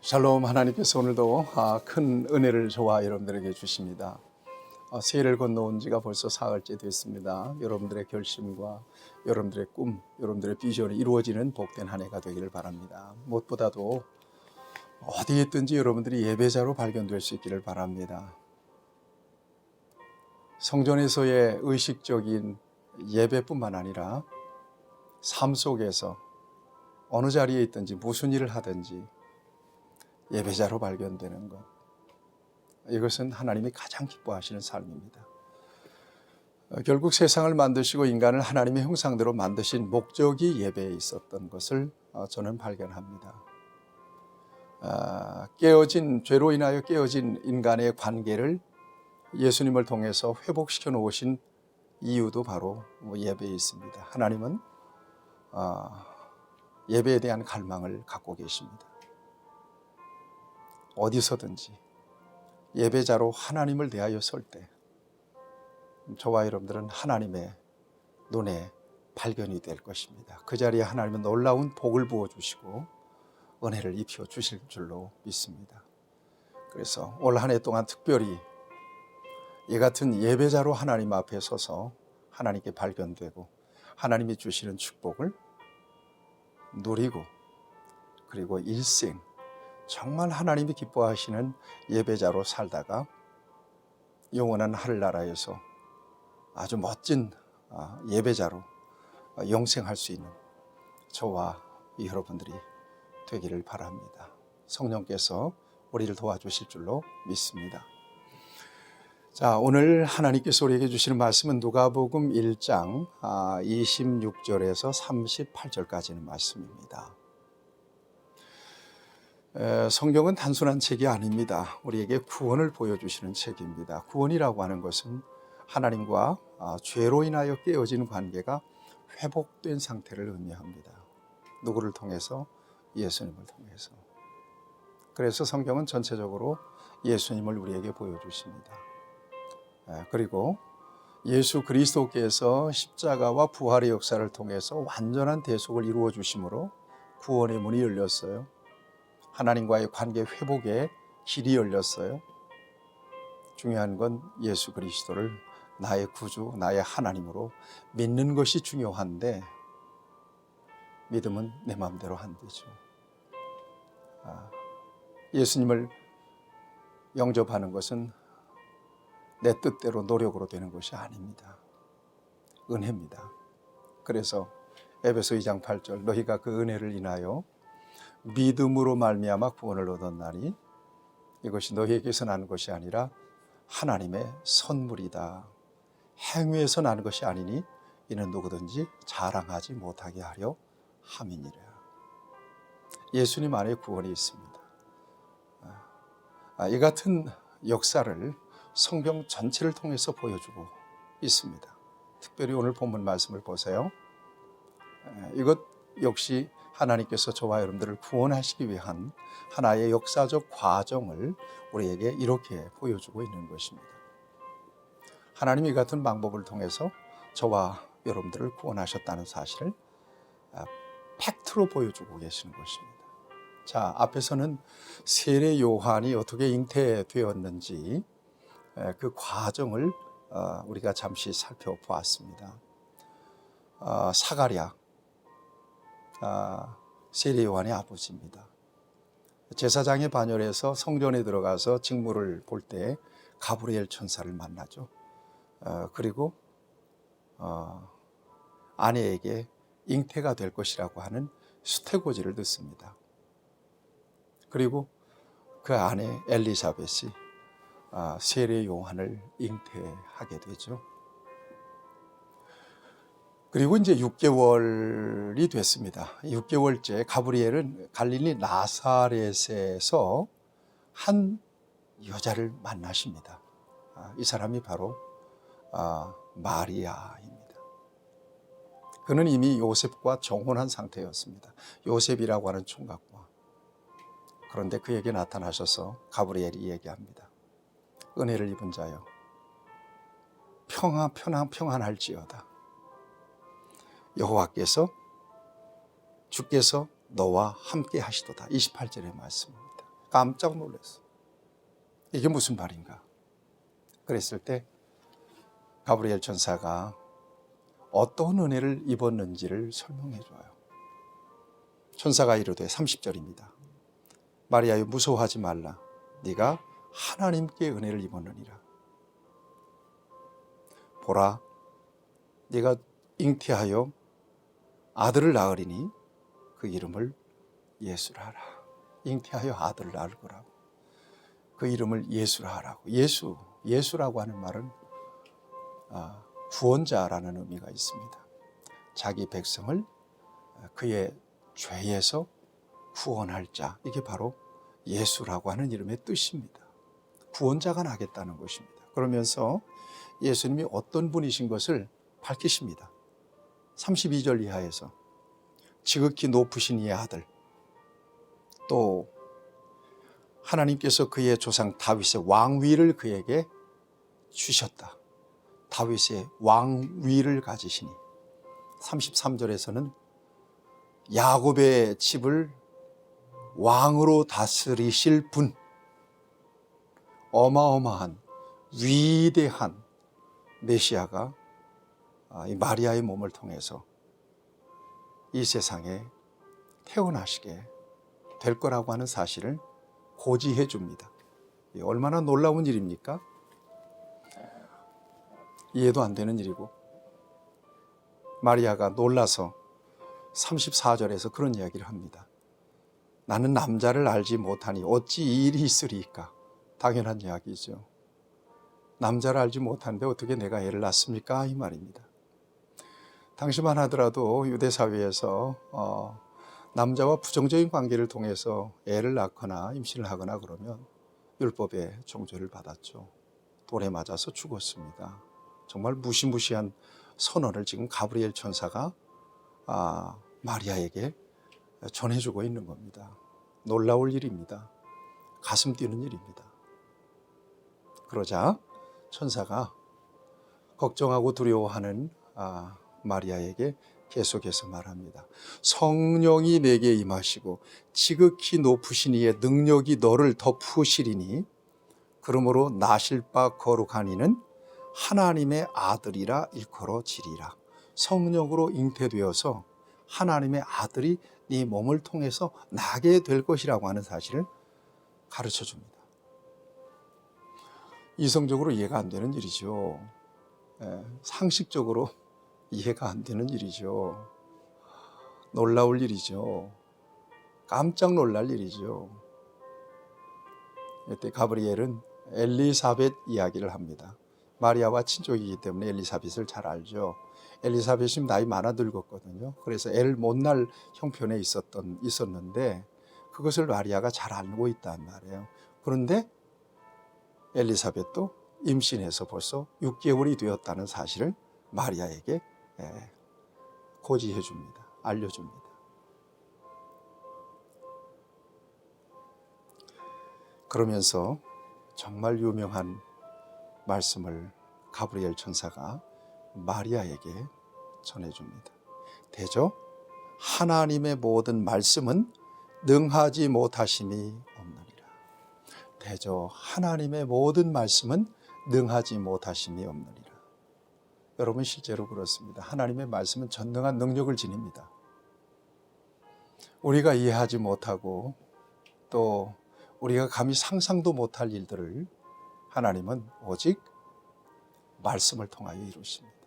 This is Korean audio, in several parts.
샬롬. 하나님께서 오늘도 큰 은혜를 저와 여러분들에게 주십니다. 새해를 건너온 지가 벌써 사흘째 됐습니다. 여러분들의 결심과 여러분들의 꿈, 여러분들의 비전이 이루어지는 복된 한 해가 되기를 바랍니다. 무엇보다도 어디에 있든지 여러분들이 예배자로 발견될 수 있기를 바랍니다. 성전에서의 의식적인 예배뿐만 아니라 삶 속에서 어느 자리에 있든지 무슨 일을 하든지 예배자로 발견되는 것, 이것은 하나님이 가장 기뻐하시는 삶입니다. 결국 세상을 만드시고 인간을 하나님의 형상대로 만드신 목적이 예배에 있었던 것을 저는 발견합니다. 죄로 인하여 깨어진 인간의 관계를 예수님을 통해서 회복시켜 놓으신 이유도 바로 예배에 있습니다. 하나님은 예배에 대한 갈망을 갖고 계십니다. 어디서든지 예배자로 하나님을 대하여 설 때 저와 여러분들은 하나님의 눈에 발견이 될 것입니다. 그 자리에 하나님은 놀라운 복을 부어주시고 은혜를 입혀 주실 줄로 믿습니다. 그래서 올 한 해 동안 특별히 이 같은 예배자로 하나님 앞에 서서 하나님께 발견되고 하나님이 주시는 축복을 누리고, 그리고 일생 정말 하나님이 기뻐하시는 예배자로 살다가 영원한 하늘나라에서 아주 멋진 예배자로 영생할 수 있는 저와 여러분들이 되기를 바랍니다. 성령께서 우리를 도와주실 줄로 믿습니다. 자, 오늘 하나님께서 우리에게 주시는 말씀은 누가복음 1장 26절에서 38절까지는 말씀입니다. 성경은 단순한 책이 아닙니다. 우리에게 구원을 보여주시는 책입니다. 구원이라고 하는 것은 하나님과 죄로 인하여 깨어진 관계가 회복된 상태를 의미합니다. 누구를 통해서? 예수님을 통해서. 그래서 성경은 전체적으로 예수님을 우리에게 보여주십니다. 그리고 예수 그리스도께서 십자가와 부활의 역사를 통해서 완전한 대속을 이루어 주심으로 구원의 문이 열렸어요. 하나님과의 관계 회복의 길이 열렸어요. 중요한 건 예수 그리스도를 나의 구주, 나의 하나님으로 믿는 것이 중요한데 믿음은 내 마음대로 안 되죠. 예수님을 영접하는 것은 내 뜻대로 노력으로 되는 것이 아닙니다. 은혜입니다. 그래서 에베소 2장 8절, 너희가 그 은혜를 인하여 믿음으로 말미암아 구원을 얻었나니 이것이 너희에게서 나는 것이 아니라 하나님의 선물이다. 행위에서 나는 것이 아니니 이는 누구든지 자랑하지 못하게 하려 함이니라. 예수님 안에 구원이 있습니다. 이 같은 역사를 성경 전체를 통해서 보여주고 있습니다. 특별히 오늘 본문 말씀을 보세요. 이것 역시 하나님께서 저와 여러분들을 구원하시기 위한 하나의 역사적 과정을 우리에게 이렇게 보여주고 있는 것입니다. 하나님이 이 같은 방법을 통해서 저와 여러분들을 구원하셨다는 사실을 팩트로 보여주고 계시는 것입니다. 자, 앞에서는 세례 요한이 어떻게 잉태되었는지 그 과정을 우리가 잠시 살펴보았습니다. 사가랴, 세례 요한의 아버지입니다. 제사장의 반열에서 성전에 들어가서 직무를 볼 때 가브리엘 천사를 만나죠. 그리고 아내에게 잉태가 될 것이라고 하는 수태고지를 듣습니다. 그리고 그 아내 엘리사벳이 세례 요한을 잉태하게 되죠. 그리고 이제 6개월이 됐습니다. 6개월째 가브리엘은 갈릴리 나사렛에서 한 여자를 만나십니다. 이 사람이 바로 마리아입니다. 그는 이미 요셉과 정혼한 상태였습니다. 요셉이라고 하는 총각과. 그런데 그에게 나타나셔서 가브리엘이 얘기합니다. 은혜를 입은 자여, 평안할지어다. 여호와께서 주께서 너와 함께 하시도다. 28절의 말씀입니다. 깜짝 놀랐어. 이게 무슨 말인가? 그랬을 때 가브리엘 천사가 어떤 은혜를 입었는지를 설명해 줘요. 천사가 이르되 30절입니다. 마리아여 무서워하지 말라. 네가 하나님께 은혜를 입었느니라. 보라, 네가 잉태하여 아들을 낳으리니 그 이름을 예수라 하라. 잉태하여 아들을 낳을 거라고. 그 이름을 예수라 하라고. 예수라고 하는 말은 구원자라는 의미가 있습니다. 자기 백성을 그의 죄에서 구원할 자, 이게 바로 예수라고 하는 이름의 뜻입니다. 구원자가 나겠다는 것입니다. 그러면서 예수님이 어떤 분이신 것을 밝히십니다. 32절 이하에서 지극히 높으신 이의 아들, 또 하나님께서 그의 조상 다윗의 왕위를 그에게 주셨다. 다윗의 왕위를 가지시니 33절에서는 야곱의 집을 왕으로 다스리실 분, 어마어마한 위대한 메시아가 이 마리아의 몸을 통해서 이 세상에 태어나시게 될 거라고 하는 사실을 고지해 줍니다. 얼마나 놀라운 일입니까? 이해도 안 되는 일이고, 마리아가 놀라서 34절에서 그런 이야기를 합니다. 나는 남자를 알지 못하니 어찌 이 일이 있으리까? 당연한 이야기죠. 남자를 알지 못하는데 어떻게 내가 애를 낳습니까? 이 말입니다. 당시만 하더라도 유대 사회에서 남자와 부정적인 관계를 통해서 애를 낳거나 임신을 하거나 그러면 율법의 정죄를 받았죠. 돌에 맞아서 죽었습니다. 정말 무시무시한 선언을 지금 가브리엘 천사가 마리아에게 전해주고 있는 겁니다. 놀라울 일입니다. 가슴 뛰는 일입니다. 그러자 천사가 걱정하고 두려워하는 마리아에게 계속해서 말합니다. 성령이 내게 임하시고 지극히 높으신 이의 능력이 너를 덮으시리니 그러므로 나실 바 거룩한 이는 하나님의 아들이라 일컬어지리라. 성령으로 잉태되어서 하나님의 아들이 네 몸을 통해서 나게 될 것이라고 하는 사실을 가르쳐 줍니다. 이성적으로 이해가 안 되는 일이죠. 상식적으로 이해가 안 되는 일이죠. 놀라울 일이죠. 깜짝 놀랄 일이죠. 이때 가브리엘은 엘리사벳 이야기를 합니다. 마리아와 친족이기 때문에 엘리사벳을 잘 알죠. 엘리사벳이 나이 많아 늙었거든요. 그래서 애를 못 낳을 형편에 있었는데 그것을 마리아가 잘 알고 있단 말이에요. 그런데 엘리사벳도 임신해서 벌써 6개월이 되었다는 사실을 마리아에게 고지해 줍니다. 알려줍니다. 그러면서 정말 유명한 말씀을 가브리엘 천사가 마리아에게 전해줍니다. 대저 하나님의 모든 말씀은 능하지 못하심이 없느니라. 대저 하나님의 모든 말씀은 능하지 못하심이 없느니라. 여러분 실제로 그렇습니다. 하나님의 말씀은 전능한 능력을 지닙니다. 우리가 이해하지 못하고 또 우리가 감히 상상도 못할 일들을 하나님은 오직 말씀을 통하여 이루십니다.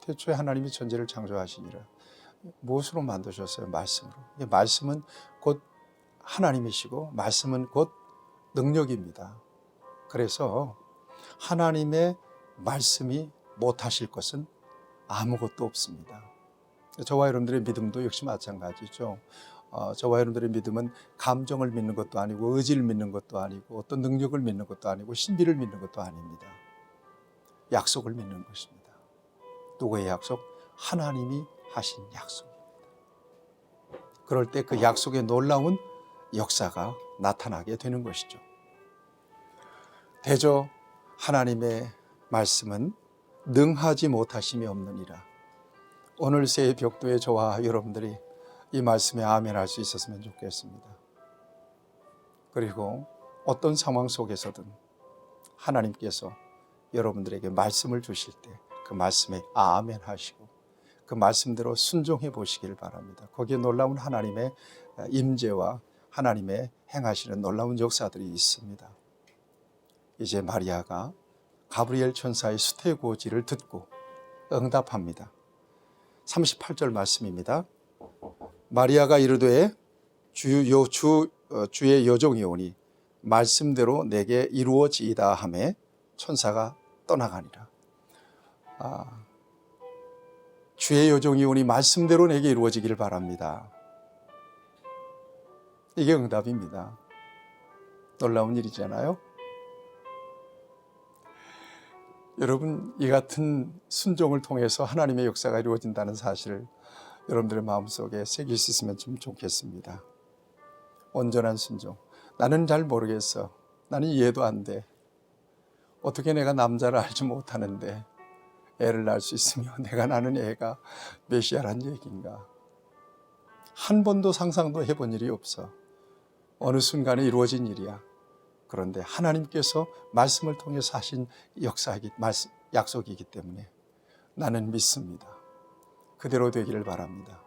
태초에 하나님이 천지를 창조하시니라. 무엇으로 만드셨어요? 말씀으로. 말씀은 곧 하나님이시고 말씀은 곧 능력입니다. 그래서 하나님의 말씀이 못하실 것은 아무것도 없습니다. 저와 여러분들의 믿음도 역시 마찬가지죠. 저와 여러분들의 믿음은 감정을 믿는 것도 아니고 의지를 믿는 것도 아니고 어떤 능력을 믿는 것도 아니고 신비를 믿는 것도 아닙니다. 약속을 믿는 것입니다. 누구의 약속? 하나님이 하신 약속입니다. 그럴 때 그 약속의 놀라운 역사가 나타나게 되는 것이죠. 대저 하나님의 말씀은 능하지 못하심이 없느니라. 오늘 새해 벽도에 저와 여러분들이 이 말씀에 아멘할 수 있었으면 좋겠습니다. 그리고 어떤 상황 속에서든 하나님께서 여러분들에게 말씀을 주실 때 그 말씀에 아멘 하시고 그 말씀대로 순종해 보시길 바랍니다. 거기에 놀라운 하나님의 임재와 하나님의 행하시는 놀라운 역사들이 있습니다. 이제 마리아가 가브리엘 천사의 수태고지를 듣고 응답합니다. 38절 말씀입니다. 마리아가 이르되 주의 여종이 오니 말씀대로 내게 이루어지이다 하매 천사가 떠나가니라. 주의 여종이 오니 말씀대로 내게 이루어지기를 바랍니다. 이게 응답입니다. 놀라운 일이잖아요. 여러분, 이 같은 순종을 통해서 하나님의 역사가 이루어진다는 사실을 여러분들의 마음속에 새길 수 있으면 좀 좋겠습니다. 온전한 순종. 나는 잘 모르겠어. 나는 이해도 안 돼. 어떻게 내가 남자를 알지 못하는데 애를 낳을 수 있으며 내가 낳는 애가 메시아란 얘기인가. 한 번도 상상도 해본 일이 없어. 어느 순간에 이루어진 일이야. 그런데 하나님께서 말씀을 통해서 하신 약속이기 때문에 나는 믿습니다. 그대로 되기를 바랍니다.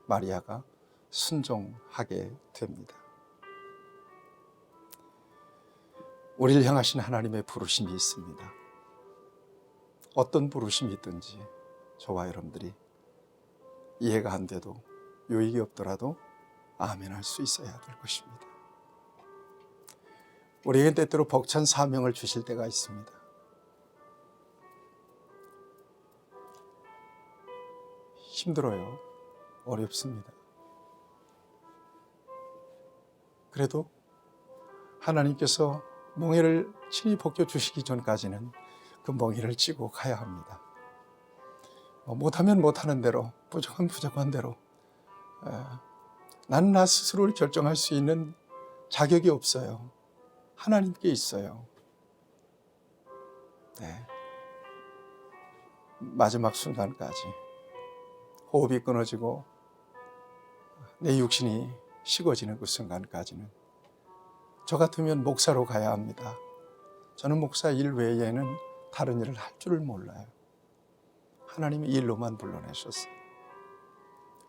마리아가 순종하게 됩니다. 우리를 향하신 하나님의 부르심이 있습니다. 어떤 부르심이 있든지 저와 여러분들이 이해가 안 돼도 유익이 없더라도 아멘할 수 있어야 될 것입니다. 우리에게 때때로 벅찬 사명을 주실 때가 있습니다. 힘들어요. 어렵습니다. 그래도 하나님께서 멍에를 친히 벗겨주시기 전까지는 그 멍에를 찌고 가야 합니다. 못하면 못하는 대로, 부족하면 부족한 대로. 나는 나 스스로를 결정할 수 있는 자격이 없어요. 하나님께 있어요. 네. 마지막 순간까지 호흡이 끊어지고 내 육신이 식어지는 그 순간까지는 저 같으면 목사로 가야 합니다. 저는 목사 일 외에는 다른 일을 할 줄을 몰라요. 하나님이 일로만 불러내셨어요.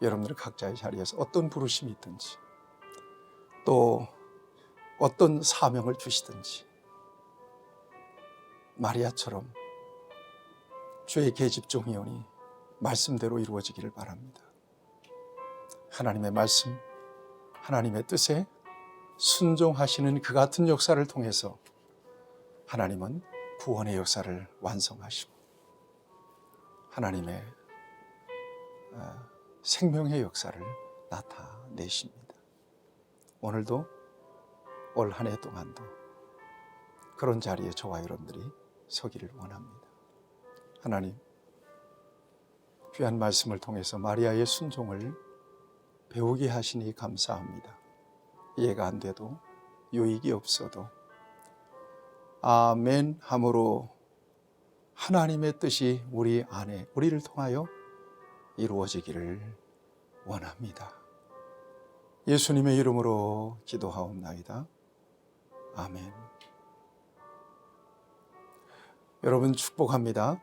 여러분들 각자의 자리에서 어떤 부르심이 있든지 또 어떤 사명을 주시든지 마리아처럼 주의 계집종이오니 말씀대로 이루어지기를 바랍니다. 하나님의 말씀, 하나님의 뜻에 순종하시는 그 같은 역사를 통해서 하나님은 구원의 역사를 완성하시고 하나님의 생명의 역사를 나타내십니다. 오늘도 올 한 해 동안도 그런 자리에 저와 여러분들이 서기를 원합니다. 하나님, 귀한 말씀을 통해서 마리아의 순종을 배우게 하시니 감사합니다. 이해가 안 돼도 유익이 없어도 아멘 함으로 하나님의 뜻이 우리 안에 우리를 통하여 이루어지기를 원합니다. 예수님의 이름으로 기도하옵나이다. 아멘. 여러분 축복합니다.